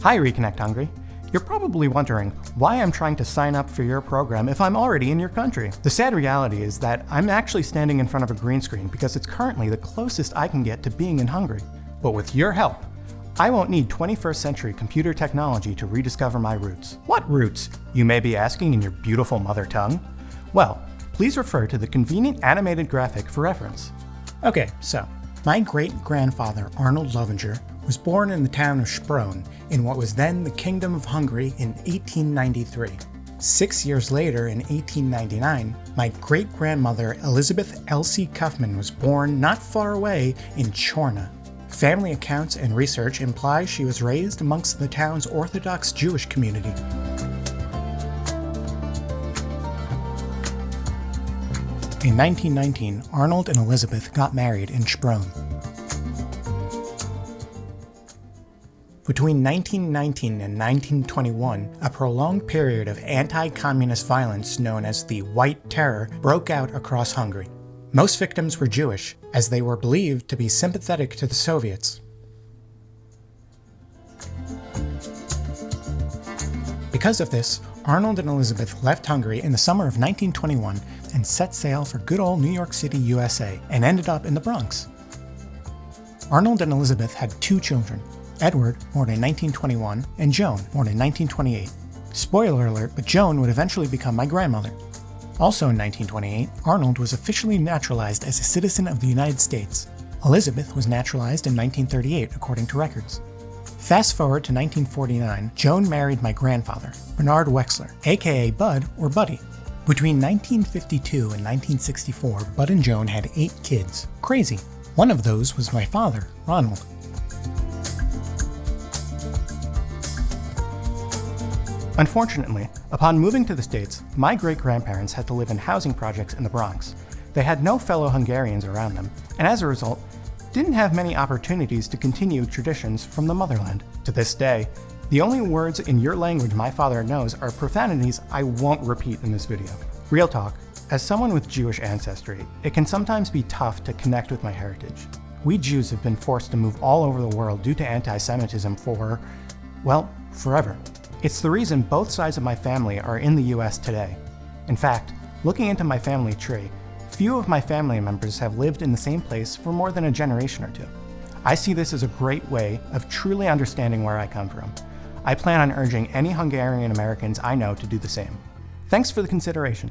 Hi Reconnect Hungary. You're probably wondering why I'm trying to sign up for your program if I'm already in your country. The sad reality is that I'm actually standing in front of a green screen because it's currently the closest I can get to being in Hungary. But with your help, I won't need 21st century computer technology to rediscover my roots. What roots, you may be asking in your beautiful mother tongue? Well, please refer to the convenient animated graphic for reference. Okay, so my great-grandfather Arnold Lovinger was born in the town of Sprone in what was then the Kingdom of Hungary in 1893. 6 years later, in 1899, my great-grandmother Elizabeth Elsie Kaufman was born not far away in Chorna. Family accounts and research imply she was raised amongst the town's Orthodox Jewish community. In 1919, Arnold and Elizabeth got married in Sprone. Between 1919 and 1921, a prolonged period of anti-communist violence known as the White Terror broke out across Hungary. Most victims were Jewish, as they were believed to be sympathetic to the Soviets. Because of this, Arnold and Elizabeth left Hungary in the summer of 1921 and set sail for good old New York City, USA, and ended up in the Bronx. Arnold and Elizabeth had 2 children, Edward, born in 1921, and Joan, born in 1928. Spoiler alert, but Joan would eventually become my grandmother. Also in 1928, Arnold was officially naturalized as a citizen of the United States. Elizabeth was naturalized in 1938, according to records. Fast forward to 1949, Joan married my grandfather, Bernard Wexler, aka Bud or Buddy. Between 1952 and 1964, Bud and Joan had 8 kids. Crazy. One of those was my father, Ronald. Unfortunately, upon moving to the States, my great-grandparents had to live in housing projects in the Bronx. They had no fellow Hungarians around them, and as a result, didn't have many opportunities to continue traditions from the motherland. To this day, the only words in your language my father knows are profanities I won't repeat in this video. Real talk, as someone with Jewish ancestry, it can sometimes be tough to connect with my heritage. We Jews have been forced to move all over the world due to anti-Semitism for, well, forever. It's the reason both sides of my family are in the US today. In fact, looking into my family tree, few of my family members have lived in the same place for more than a generation or 2. I see this as a great way of truly understanding where I come from. I plan on urging any Hungarian Americans I know to do the same. Thanks for the consideration.